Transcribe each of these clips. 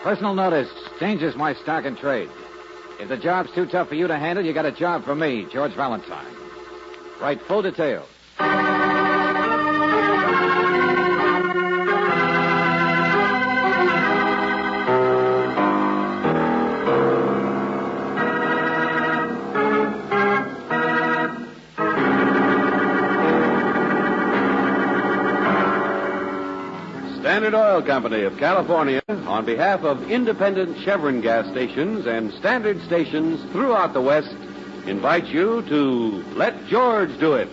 Personal notice. Changes my stock and trade. If the job's too tough for you to handle, you got a job for me, George Valentine. Write full details. Standard Oil Company of California, on behalf of independent Chevron gas stations and standard stations throughout the West, invites you to Let George Do It.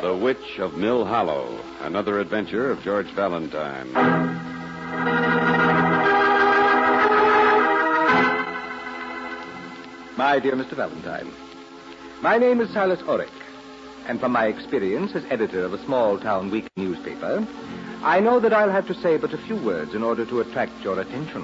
The Witch of Mill Hollow, another adventure of George Valentine. My dear Mr. Valentine, my name is Silas Orrick, and from my experience as editor of a small-town weekly newspaper, I know that I'll have to say but a few words in order to attract your attention.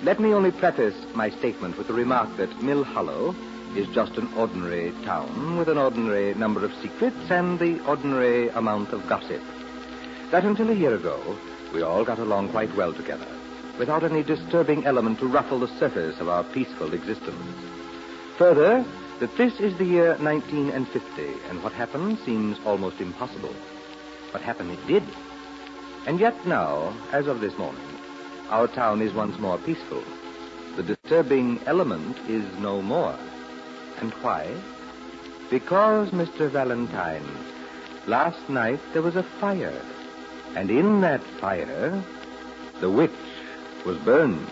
Let me only preface my statement with the remark that Mill Hollow is just an ordinary town with an ordinary number of secrets and the ordinary amount of gossip. That until a year ago, we all got along quite well together, without any disturbing element to ruffle the surface of our peaceful existence. Further, that this is the year 1950, and what happened seems almost impossible. What happened it did. And yet now, as of this morning, our town is once more peaceful. The disturbing element is no more. And why? Because, Mr. Valentine, last night there was a fire. And in that fire, the witch was burned.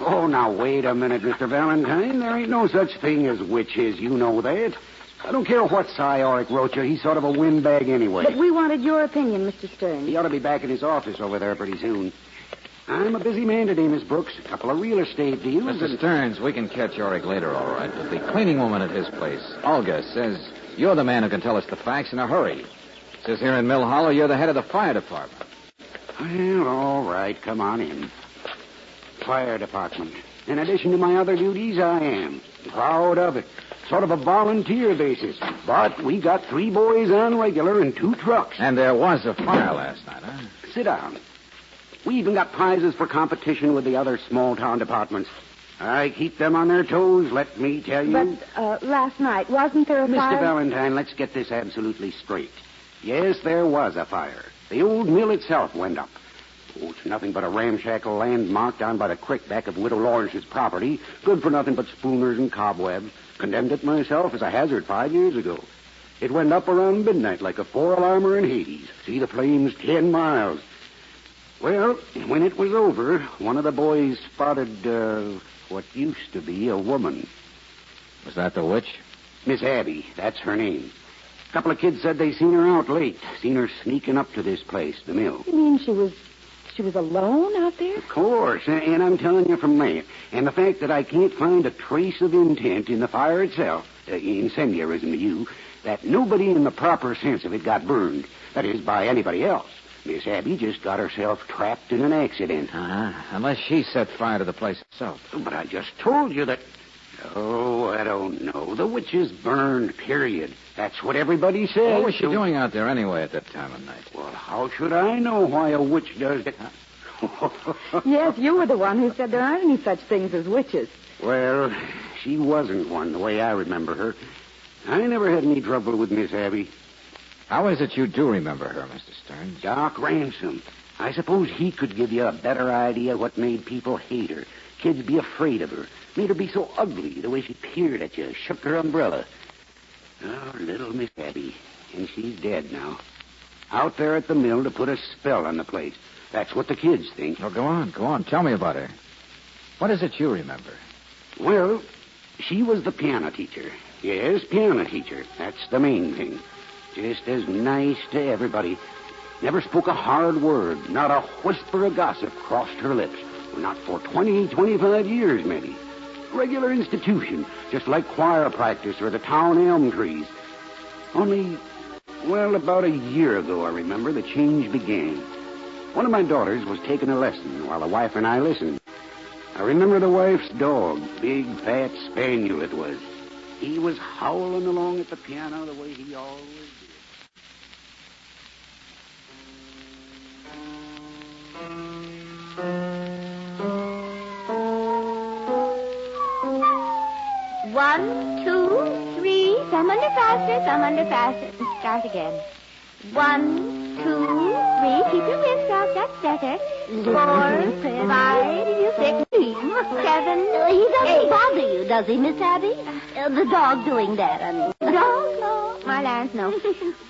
Oh, now, wait a minute, Mr. Valentine. There ain't no such thing as witches. You know that. I don't care what Cy Orrick wrote you. He's sort of a windbag anyway. But we wanted your opinion, Mr. Stearns. He ought to be back in his office over there pretty soon. I'm a busy man today, Miss Brooks. A couple of real estate deals. Mr. Stearns, we can catch Orrick later, all right. But the cleaning woman at his place, Olga, says you're the man who can tell us the facts in a hurry. Says here in Mill Hollow you're the head of the fire department. Well, all right. Come on in. Fire department. In addition to my other duties, I am. Proud of it. Sort of a volunteer basis. But we got 3 boys on regular and 2 trucks. And there was a fire last night, huh? Sit down. We even got prizes for competition with the other small-town departments. I keep them on their toes, let me tell you. But last night, wasn't there a fire? Mr. Valentine, let's get this absolutely straight. Yes, there was a fire. The old mill itself went up. Oh, it's nothing but a ramshackle landmark down by the creek back of Widow Lawrence's property. Good for nothing but spooners and cobwebs. Condemned it myself as a hazard 5 years ago. It went up around midnight like a 4-alarmer in Hades. See the flames 10 miles. Well, when it was over, one of the boys spotted, what used to be a woman. Was that the witch? Miss Abby, that's her name. A couple of kids said they seen her out late. Seen her sneaking up to this place, the mill. You mean she was alone out there? Of course, and I'm telling you from there. And the fact that I can't find a trace of intent in the fire itself, incendiarism to you, that nobody in the proper sense of it got burned. That is, by anybody else. Miss Abby just got herself trapped in an accident. Unless she set fire to the place itself. But I just told you that... Oh, I don't know. The witch is burned, period. That's what everybody says. What was she doing out there anyway at that time of night? Well, how should I know why a witch does it? Yes, you were the one who said there aren't any such things as witches. Well, she wasn't one, the way I remember her. I never had any trouble with Miss Abby. How is it you do remember her, Mr. Stearns? Doc Ransom. I suppose he could give you a better idea what made people hate her. Kids be afraid of her. Made her be so ugly, the way she peered at you, shook her umbrella. Oh, little Miss Abby. And she's dead now. Out there at the mill to put a spell on the place. That's what the kids think. Oh, go on. Tell me about her. What is it you remember? Well, she was the piano teacher. Yes, piano teacher. That's the main thing. Just as nice to everybody. Never spoke a hard word. Not a whisper of gossip crossed her lips. Not for 20, 25 years, maybe. Regular institution, just like choir practice or the town elm trees. Only, well, about a year ago, I remember, the change began. One of my daughters was taking a lesson while the wife and I listened. I remember the wife's dog, big, fat spaniel it was. He was howling along at the piano the way he always did. One, two, three. Some under faster, some under faster. And start again. 1, 2, 3. Keep your wrists out. That's better. 4, 5, 6, 7, He doesn't 8. bother you, does he, Miss Abby? The dog doing that, I mean. Dog? No. My lands, no.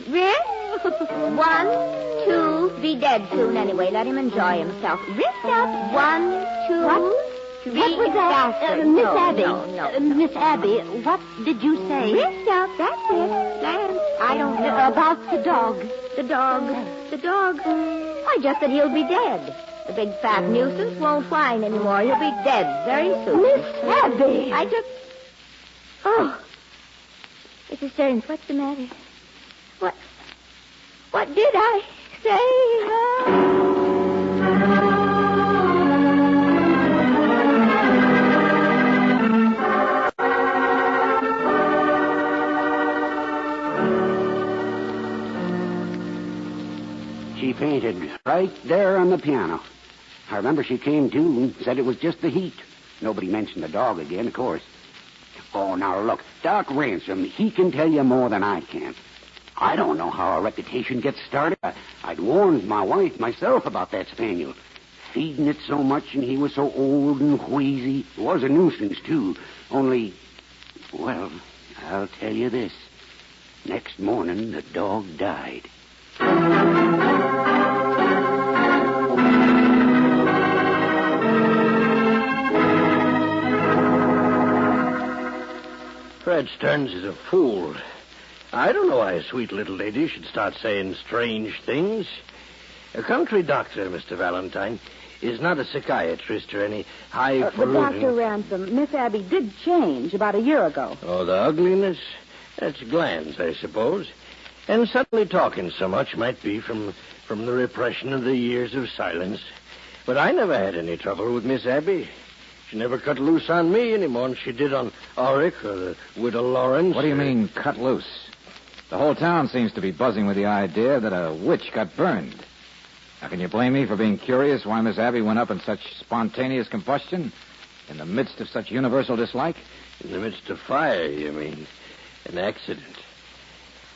Wrist. 1, 2. Be dead soon anyway. Let him enjoy himself. Wrist up. 1, 2, What? 3. What was that? Faster. Miss No, Abby. No. Miss Abby, what did you say? Wrist up. That's it. Lance, I don't know. About the dog. The dog. I just said he'll be dead. The big fat nuisance won't whine anymore. He'll be dead very soon. Miss Abby. I just... Oh. Mrs. Stearns, what's the matter? What did I say? She fainted right there on the piano. I remember she came to and said it was just the heat. Nobody mentioned the dog again, of course. Oh, now look, Doc Ransom, he can tell you more than I can. I don't know how a reputation gets started. I'd warned my wife myself about that spaniel. Feeding it so much and he was so old and wheezy. It was a nuisance, too. Only, well, I'll tell you this. Next morning, the dog died. Fred Stearns is a fool. I don't know why a sweet little lady should start saying strange things. A country doctor, Mr. Valentine, is not a psychiatrist or any But highfalutin... Dr. Ransom, Miss Abby did change about a year ago. Oh, the ugliness? That's glands, I suppose. And suddenly talking so much might be from the repression of the years of silence. But I never had any trouble with Miss Abby. She never cut loose on me any more than she did on Auric or the widow Lawrence. What do you mean, cut loose? The whole town seems to be buzzing with the idea that a witch got burned. Now, can you blame me for being curious why Miss Abby went up in such spontaneous combustion in the midst of such universal dislike? In the midst of fire, you mean? An accident.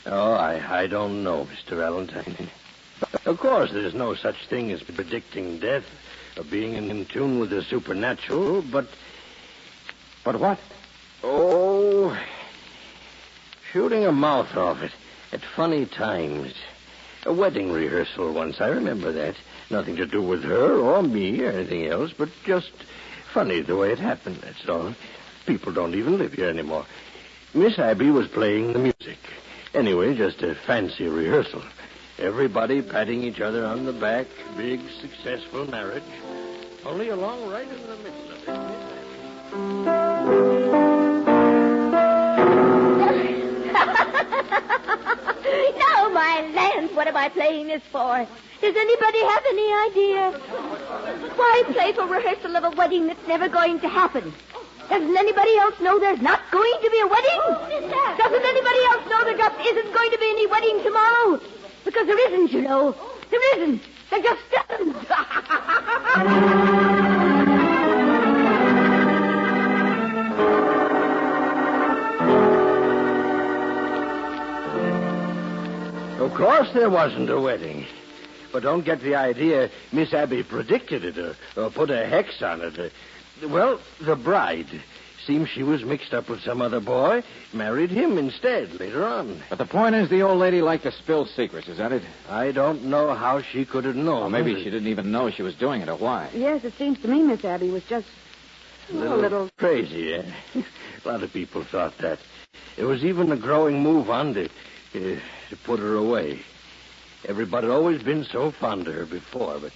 Oh, I don't know, Mr. Valentine. Of course, there's no such thing as predicting death or being in tune with the supernatural, but... But what? Oh, shooting a mouth off it at funny times. A wedding rehearsal once, I remember that. Nothing to do with her or me or anything else, but just funny the way it happened, that's all. People don't even live here anymore. Miss Abby was playing the music. Anyway, just a fancy rehearsal. Everybody patting each other on the back. Big, successful marriage. Only along right in the middle of it, Miss Abby. No, my land, what am I playing this for? Does anybody have any idea? Why play for rehearsal of a wedding that's never going to happen? Doesn't anybody else know there's not going to be a wedding? Doesn't anybody else know there just isn't going to be any wedding tomorrow? Because there isn't, you know. There isn't. There just doesn't. Of course there wasn't a wedding. But don't get the idea Miss Abby predicted it or put a hex on it. Well, the bride. Seems she was mixed up with some other boy, married him instead later on. But the point is the old lady liked to spill secrets, is that it? I don't know how she could have known. Or maybe she didn't even know she was doing it or why. Yes, it seems to me Miss Abby was just A little crazy, eh? A lot of people thought that. There was even a growing move on to put her away. Everybody had always been so fond of her before, but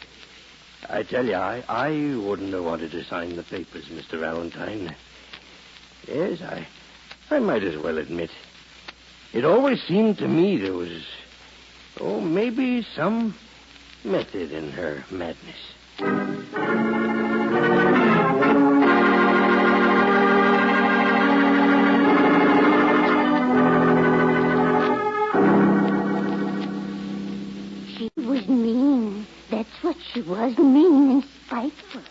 I tell you, I wouldn't have wanted to sign the papers, Mr. Valentine. Yes, I might as well admit. It always seemed to me there was, maybe some method in her madness. She was mean. That's what she was, mean and spiteful.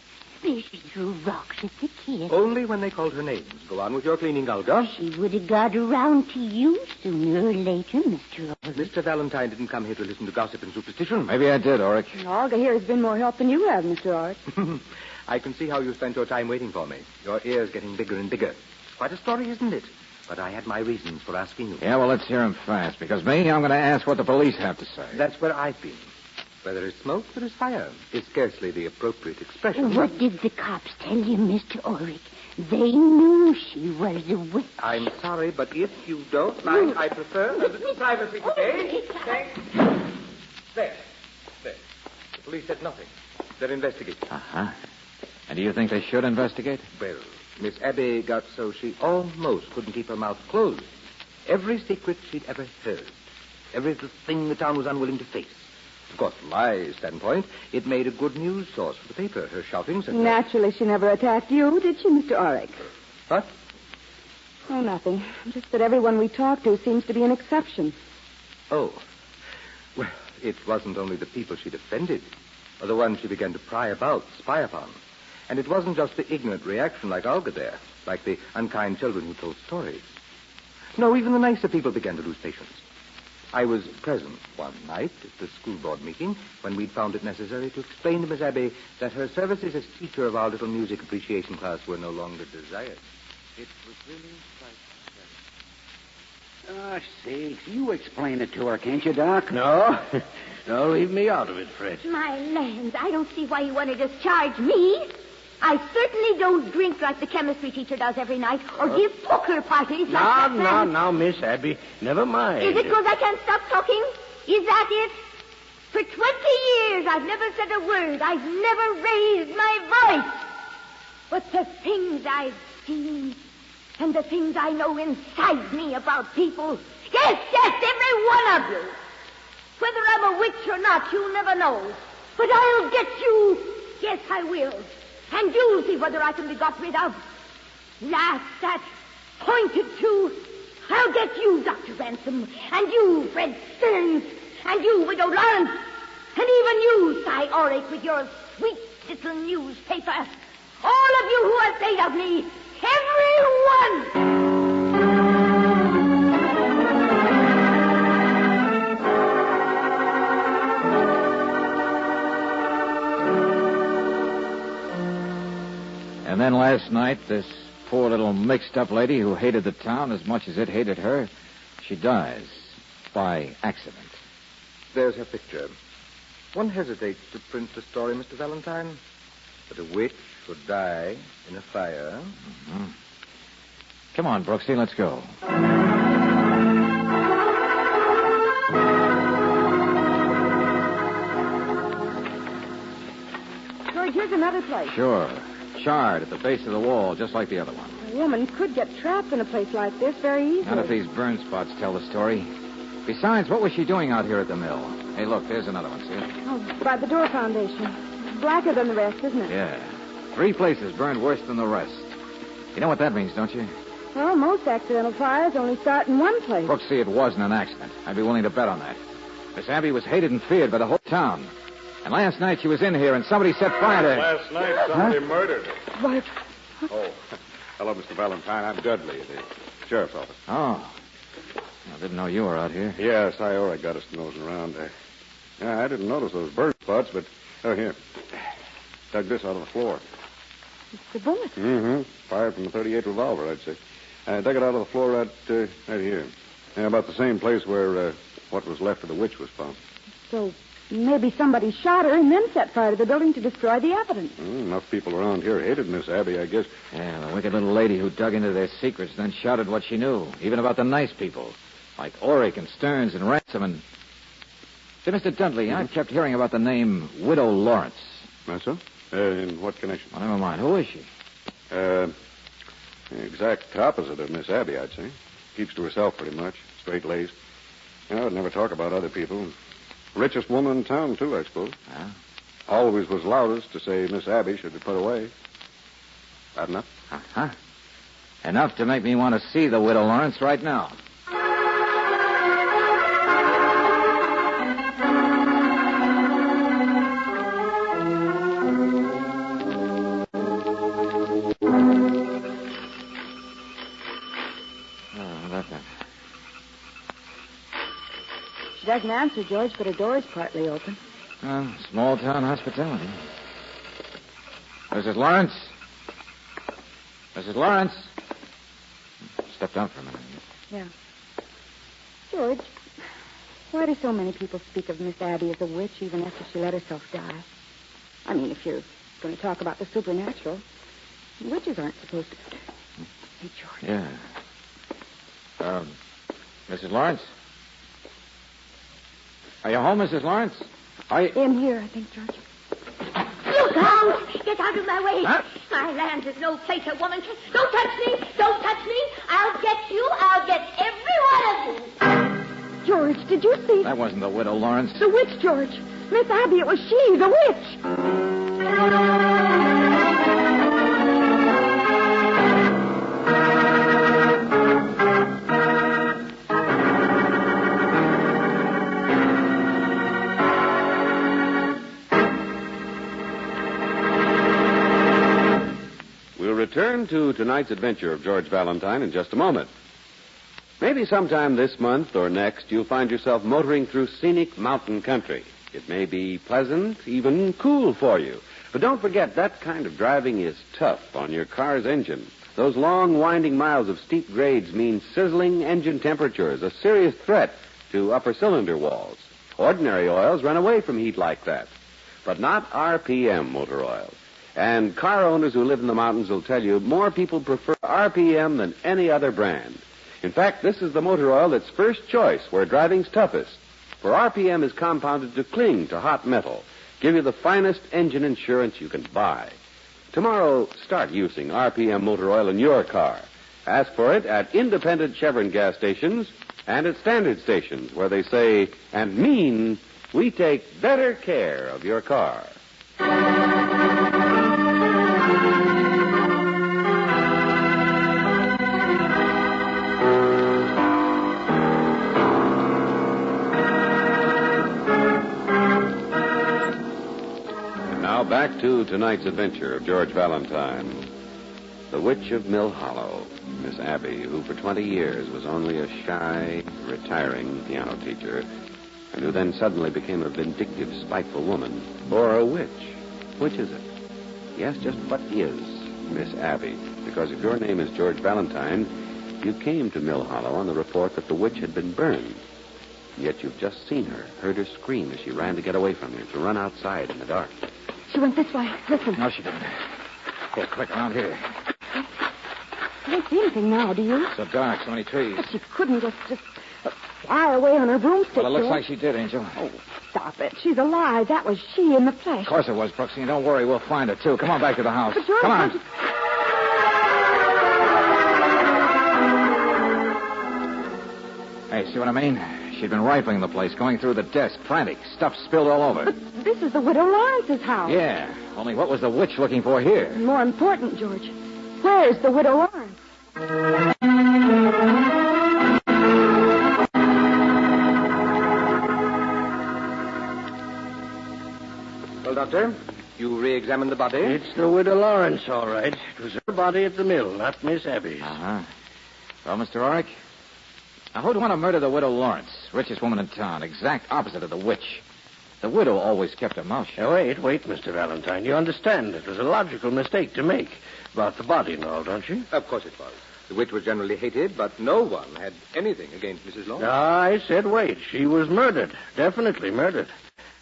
She threw rocks at the kid. Only when they called her names. Go on with your cleaning, Olga. She would have got around to you sooner or later, Mr. Ulrich. Mr. Valentine didn't come here to listen to gossip and superstition. Maybe I did, Ulrich. Olga here has been more help than you have, Mr. Ulrich. I can see how you spent your time waiting for me. Your ears getting bigger and bigger. Quite a story, isn't it? But I had my reasons for asking you. Yeah, well, let's hear him fast, because me, I'm going to ask what the police have to say. That's where I've been. Where there is smoke, there is fire. Is scarcely the appropriate expression. What did the cops tell you, Mr. Ulrich? They knew she was a witch. I'm sorry, but if you don't mind, I prefer a little privacy today. Thanks. There. The police said nothing. They're investigating. Uh-huh. And do you think they should investigate? Well, Miss Abby got so she almost couldn't keep her mouth closed. Every secret she'd ever heard. Every little thing the town was unwilling to face. Of course, from my standpoint, it made a good news source for the paper. Her shoutings and... Naturally, she never attacked you, did she, Mr. Ulrich? What? Oh, nothing. Just that everyone we talk to seems to be an exception. Oh. Well, it wasn't only the people she'd offended, or the ones she began to pry about, spy upon. And it wasn't just the ignorant reaction like Olga there, like the unkind children who told stories. No, even the nicer people began to lose patience. I was present one night at the school board meeting when we'd found it necessary to explain to Miss Abby that her services as teacher of our little music appreciation class were no longer desired. It was really quite... Sakes, you explain it to her, can't you, Doc? No. No, leave me out of it, Fred. My lands, I don't see why you want to discharge me. I certainly don't drink like the chemistry teacher does every night, or give poker parties like that man. Now, Miss Abby, never mind. Is it because I can't stop talking? Is that it? For 20 years, I've never said a word. I've never raised my voice. But the things I've seen and the things I know inside me about people, yes, every one of you. Whether I'm a witch or not, you'll never know. But I'll get you. Yes, I will. And you'll see whether I can be got rid of. Laughed at, pointed to. I'll get you, Dr. Ransom, and you, Fred Stearns, and you, Widow Lawrence, and even you, Cy Ulrich, with your sweet little newspaper. All of you who are afraid of me, every one! And then last night, this poor little mixed-up lady who hated the town as much as it hated her, she dies by accident. There's her picture. One hesitates to print the story, Mr. Valentine, that a witch would die in a fire. Mm-hmm. Come on, Brooksy, let's go. George, here's another place. Sure. Charred at the base of the wall, just like the other one. A woman could get trapped in a place like this very easily. None of these burn spots tell the story. Besides, what was she doing out here at the mill? Hey, look, there's another one, see? Oh, by the door foundation. Blacker than the rest, isn't it? Yeah. 3 places burned worse than the rest. You know what that means, don't you? Well, most accidental fires only start in one place. Brooksy, it wasn't an accident. I'd be willing to bet on that. Miss Abby was hated and feared by the whole town. And last night she was in here and somebody set fire to... Last night somebody murdered her. What? Oh, hello, Mr. Valentine. I'm Dudley, the sheriff's office. Oh. I didn't know you were out here. Yes, I already got us nosing around. I didn't notice those burn spots, but... Oh, here. Dug this out of the floor. It's a bullet. Mm-hmm. Fired from a .38 revolver, I'd say. I dug it out of the floor right here. Yeah, about the same place where what was left of the witch was found. So maybe somebody shot her and then set fire to the building to destroy the evidence. Enough people around here hated Miss Abby, I guess. Yeah, the wicked little lady who dug into their secrets, then shouted what she knew, even about the nice people, like Ulrich and Stearns and Ransom and... Say, Mr. Dudley, I've kept hearing about the name Widow Lawrence. That's so? In what connection? Well, never mind. Who is she? The exact opposite of Miss Abby, I'd say. Keeps to herself pretty much, straight-laced. Would never talk about other people. Richest woman in town, too, I suppose. Yeah. Always was loudest to say Miss Abby should be put away. That enough? Uh-huh. Enough to make me want to see the Widow Lawrence right now. She doesn't answer, George, but her door is partly open. Small town hospitality. Mrs. Lawrence? Mrs. Lawrence? Stepped out for a minute. Yeah. George, why do so many people speak of Miss Abby as a witch even after she let herself die? I mean, if you're going to talk about the supernatural, witches aren't supposed to... Hey, George. Yeah. Mrs. Lawrence? Are you home, Mrs. Lawrence? In here, I think, George. Look out! Get out of my way! Huh? My land is no place a woman can... Don't touch me! Don't touch me! I'll get you! I'll get every one of you! George, did you see... That wasn't the Widow Lawrence. The witch, George. Miss Abby, it was she, the witch. Return to tonight's adventure of George Valentine in just a moment. Maybe sometime this month or next you'll find yourself motoring through scenic mountain country. It may be pleasant, even cool for you. But don't forget, that kind of driving is tough on your car's engine. Those long, winding miles of steep grades mean sizzling engine temperatures, a serious threat to upper cylinder walls. Ordinary oils run away from heat like that, but not RPM motor oil. And car owners who live in the mountains will tell you more people prefer RPM than any other brand. In fact, this is the motor oil that's first choice where driving's toughest. For RPM is compounded to cling to hot metal, give you the finest engine insurance you can buy. Tomorrow, start using RPM motor oil in your car. Ask for it at independent Chevron gas stations and at standard stations where they say and mean we take better care of your car. Back to tonight's adventure of George Valentine. The Witch of Mill Hollow, Miss Abby, who for 20 years was only a shy, retiring piano teacher, and who then suddenly became a vindictive, spiteful woman, or a witch. Which is it? Yes, just what is Miss Abby? Because if your name is George Valentine, you came to Mill Hollow on the report that the witch had been burned. Yet you've just seen her, heard her scream as she ran to get away from you, to run outside in the dark. She went this way. Listen. No, she didn't. Here, quick, around here. I don't see anything now, do you? So dark, so many trees. She couldn't just fly away on her broomstick. Well, it looks George. like she did, Angel. Oh, stop it. She's alive. That was she in the flesh. Of course it was, Brooksy. Don't worry, we'll find her, too. Come on back to the house. But George, come on. Hey, see what I mean? She'd been rifling the place, going through the desk, frantic, stuff spilled all over. But this is the Widow Lawrence's house. Yeah, only what was the witch looking for here? More important, George, where's the Widow Lawrence? Well, Doctor, you re-examined the body? It's the Widow Lawrence, all right. It was her body at the mill, not Miss Abby's. Uh-huh. Well, Mr. Orrick, now who'd want to murder the Widow Lawrence, richest woman in town, exact opposite of the witch? The widow always kept her mouth shut. Wait, Mr. Valentine. You understand it was a logical mistake to make about the body and all, don't you? Of course it was. The witch was generally hated, but no one had anything against Mrs. Lawrence. I said wait. She was murdered. Definitely murdered.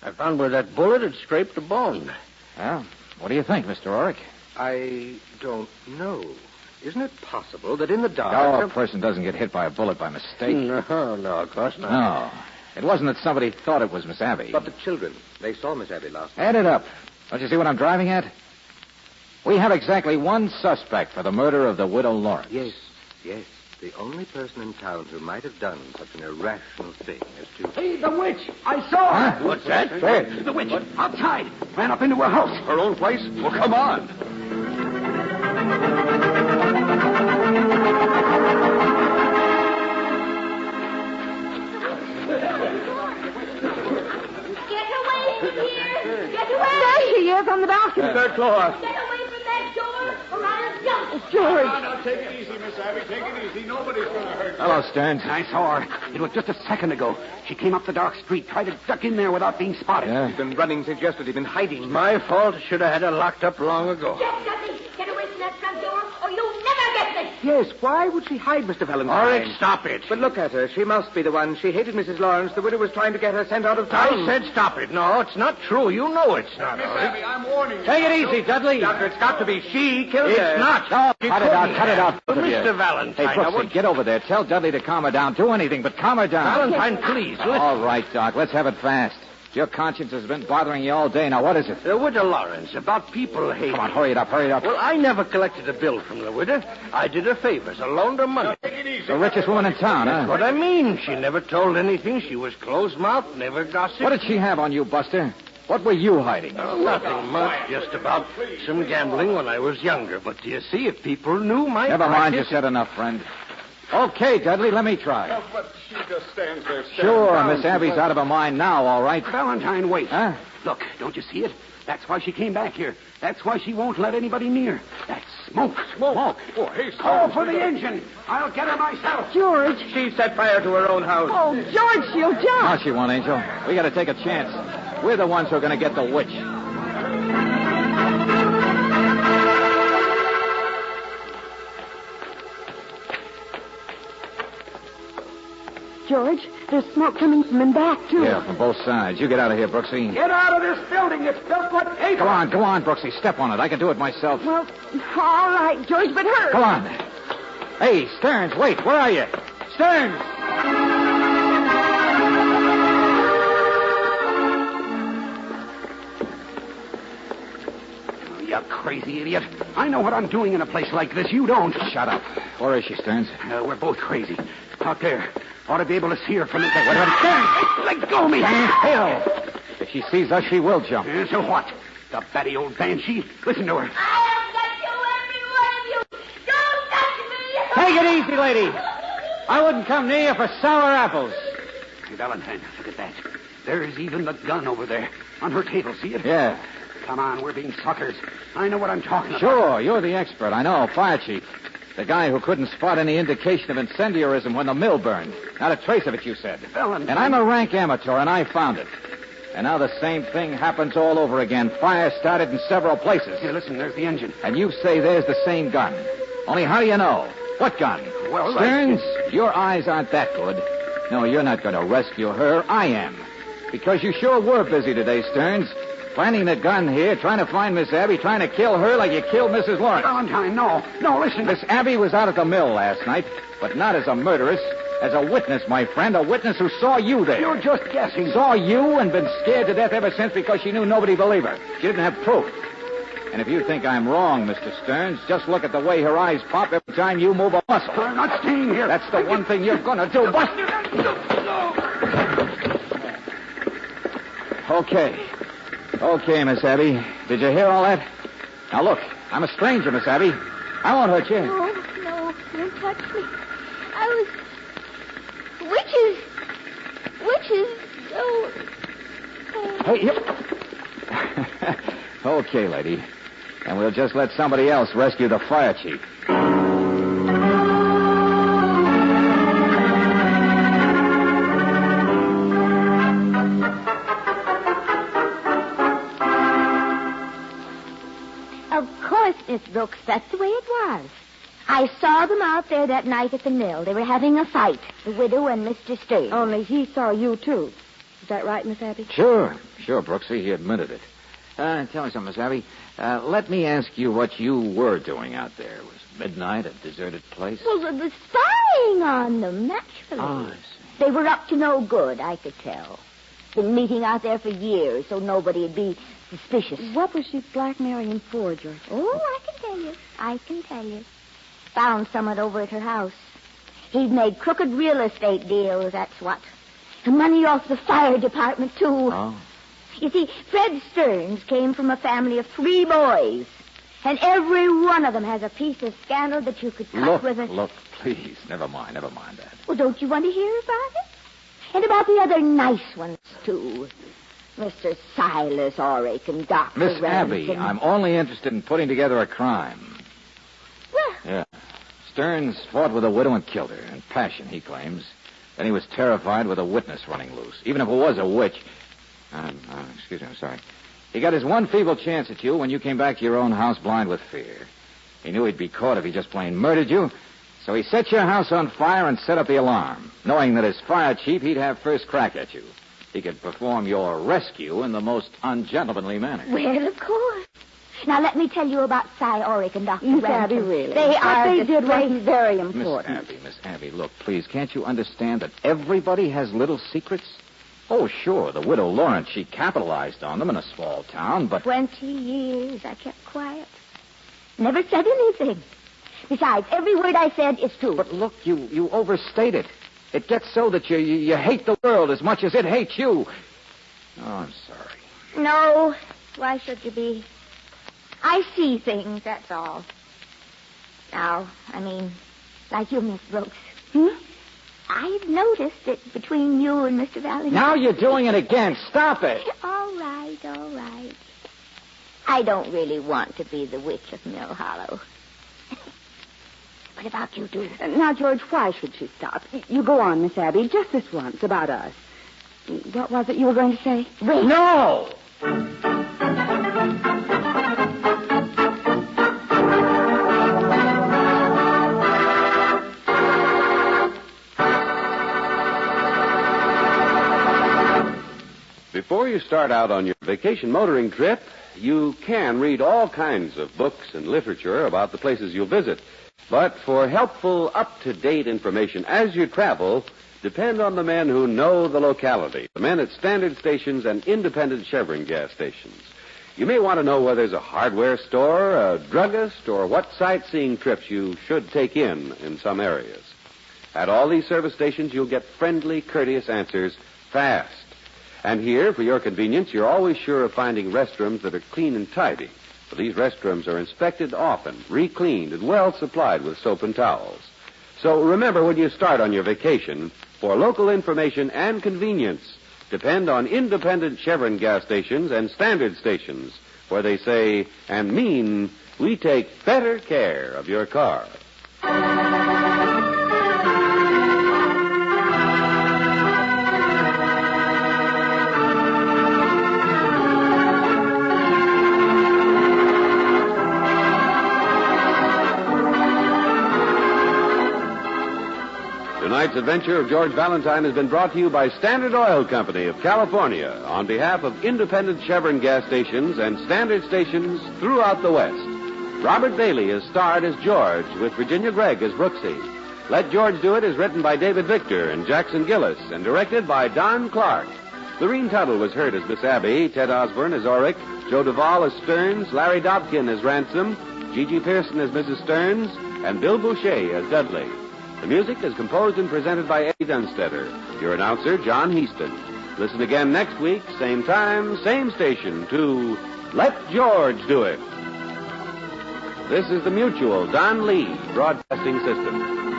I found where that bullet had scraped a bone. Well, what do you think, Mr. Orrick? I don't know. Isn't it possible that in the dark... No, a person doesn't get hit by a bullet by mistake. No, of course not. No. It wasn't that somebody thought it was Miss Abby. But the children, they saw Miss Abby last night. Add it up. Don't you see what I'm driving at? We have exactly one suspect for the murder of the widow Lawrence. Yes. The only person in town who might have done such an irrational thing as to... Hey, the witch! I saw her! Huh? What's that? Where? The witch, outside. Ran up into her house. Her own place? Well, come on. Get away from here! Get away! There she is on the balcony. Third floor. Get away from that door, or I'll jump! George. Now, take it easy, Miss Abby. Take it easy. Nobody's going to hurt you. Hello, Stearns. I saw her. It was just a second ago. She came up the dark street, tried to duck in there without being spotted. Yeah. He's been running since yesterday, been hiding. My fault. Should have had her locked up long ago. Get Dudley! Get away from that front door, or you'll never get me! Yes, why would she hide Mr. Valentine? Ulrich, stop it. But look at her. She must be the one. She hated Mrs. Lawrence. The widow was trying to get her sent out of town. I said stop it. No, it's not true. You know it's not, Miss Ulrich. Abby, I'm warning you. Take it easy, Dudley. Doctor, it's got to be she killed her. It's not. No, She cut it out, couldn't cut it have. out, both of you. Mr. Valentine. Hey, now, Brooksy, get over there. Tell Dudley to calm her down. Do anything, but calm her down. Valentine, please, listen. All right, Doc. Let's have it fast. Your conscience has been bothering you all day. Now, what is it? The widow Lawrence, about people hating. Come on, hurry it up, hurry it up. Well, I never collected a bill from the widow. I did her favors. I loaned her money. The richest woman in town, huh? That's what I mean. She never told anything. She was closed-mouthed, never gossiped. What did she have on you, Buster? What were you hiding? Oh, nothing much. Just about some gambling when I was younger. But do you see, if people knew my Never mind, you practice... said enough, friend. Okay, Dudley, let me try. But she just stands there staring. Sure, Miss Abby's out of her mind now, all right. Valentine, wait. Huh? Look, don't you see it? That's why she came back here. That's why she won't let anybody near. That's smoke. Smoke. Oh, hey, Call for the engine. I'll get her myself. George. She set fire to her own house. Oh, George, she'll No, jump. she won't, Angel. We got to take a chance. We're the ones who are going to get the witch. George, there's smoke coming from in back, too. Yeah, from both sides. You get out of here, Brooksy. Get out of this building. It's built like paper. Come on, Brooksy. Step on it. I can do it myself. Well, all right, George, but hurry. Come on. Hey, Stearns, wait. Where are you? Stearns! You crazy idiot. I know what I'm doing in a place like this. You don't. Shut up. Where is she, Stearns? We're both crazy. Out there. Ought to be able to see her from the... Wait, Stearns! Let go of me! Hell! If she sees us, she will jump. So what? The batty old banshee? Listen to her. I'll get you, every one of you! Don't touch me! Take it easy, lady. I wouldn't come near you for sour apples. Hey, Valentine, look at that. There's even the gun over there. On her table, see it? Yeah. Come on, we're being suckers. I know what I'm talking about. Sure, you're the expert. I know, fire chief. The guy who couldn't spot any indication of incendiarism when the mill burned. Not a trace of it, you said. Valentine. And I'm a rank amateur, and I found it. And now the same thing happens all over again. Fire started in several places. Here, listen, there's the engine. And you say there's the same gun. Only how do you know? What gun? Well, Stearns, your eyes aren't that good. No, you're not going to rescue her. I am. Because you sure were busy today, Stearns. Planting the gun here, trying to find Miss Abby, trying to kill her like you killed Mrs. Lawrence. Valentine, no. No, listen. Miss Abby was out at the mill last night, but not as a murderess. As a witness, my friend. A witness who saw you there. You're just guessing. Saw you and been scared to death ever since because she knew nobody believed her. She didn't have proof. And if you think I'm wrong, Mr. Stearns, just look at the way her eyes pop every time you move a muscle. I'm not staying here. That's the one thing you're going to do. Okay, Miss Abby. Did you hear all that? Now, look, I'm a stranger, Miss Abby. I won't hurt you. No, don't touch me. I was... Witches, oh... Hey, yep. Okay, lady. And we'll just let somebody else rescue the fire chief. Of course, Miss Brooks, that's the way it was. I saw them out there that night at the mill. They were having a fight, the widow and Mr. Stearns. Only he saw you, too. Is that right, Miss Abby? Sure, Brooksy. He admitted it. Tell me something, Miss Abby. Let me ask you what you were doing out there. It was midnight, a deserted place? Well, the spying on them, naturally. Oh, I see. They were up to no good, I could tell. Been meeting out there for years, so nobody'd be suspicious. What was she blackmailing for, George? Oh, I can tell you. Found someone over at her house. He'd made crooked real estate deals, that's what. And money off the fire department, too. Oh. You see, Fred Stearns came from a family of 3 boys. And every one of them has a piece of scandal that you could cut with a... Look, please. Never mind that. Well, don't you want to hear about it? And about the other nice ones, too. Mr. Silas Orrick and Dr. Miss Ransom. Abby, I'm only interested in putting together a crime. Well, Yeah. Stearns fought with a widow and killed her. In passion, he claims. Then he was terrified with a witness running loose. Even if it was a witch... excuse me, I'm sorry. He got his one feeble chance at you when you came back to your own house blind with fear. He knew he'd be caught if he just plain murdered you, so he set your house on fire and set up the alarm, knowing that as fire chief, he'd have first crack at you. He could perform your rescue in the most ungentlemanly manner. well, of course. Now, let me tell you about Cy Orrick and Dr. Miss Ransom. Abby, really. They what are they did disgraced. wasn't very important. Miss Abby, look, please, can't you understand that everybody has little secrets? Oh, sure, the widow Lawrence, she capitalized on them in a small town, but... 20 years I kept quiet. Never said anything. Besides, every word I said is true. But look, you overstate it. It gets so that you hate the world as much as it hates you. Oh, I'm sorry. No, why should you be? I see things, that's all. Now, like you, Miss Brooks. I've noticed that between you and Mr. Valentine... Now you're doing it again. Stop it. All right. I don't really want to be the witch of Mill Hollow. What about you two? Now, George, why should she stop? You go on, Miss Abby, just this once, about us. What was it you were going to say? Wait. No! Before you start out on your vacation motoring trip, you can read all kinds of books and literature about the places you'll visit. But for helpful, up-to-date information as you travel, depend on the men who know the locality, the men at standard stations and independent Chevron gas stations. You may want to know whether there's a hardware store, a druggist, or what sightseeing trips you should take in some areas. At all these service stations, you'll get friendly, courteous answers fast. And here, for your convenience, you're always sure of finding restrooms that are clean and tidy. For these restrooms are inspected often, re-cleaned, and well supplied with soap and towels. So remember when you start on your vacation, for local information and convenience, depend on independent Chevron gas stations and standard stations, where they say and mean, we take better care of your car. Tonight's adventure of George Valentine has been brought to you by Standard Oil Company of California on behalf of independent Chevron gas stations and standard stations throughout the West. Robert Bailey is starred as George with Virginia Gregg as Brooksy. Let George Do It is written by David Victor and Jackson Gillis and directed by Don Clark. Lorene Tuttle was heard as Miss Abby, Ted Osborne as Orrick, Joe Duvall as Stearns, Larry Dobkin as Ransom, Gigi Pearson as Mrs. Stearns, and Bill Boucher as Dudley. The music is composed and presented by Eddie Dunstetter. Your announcer, John Heaston. Listen again next week, same time, same station, to Let George Do It. This is the Mutual Don Lee Broadcasting System.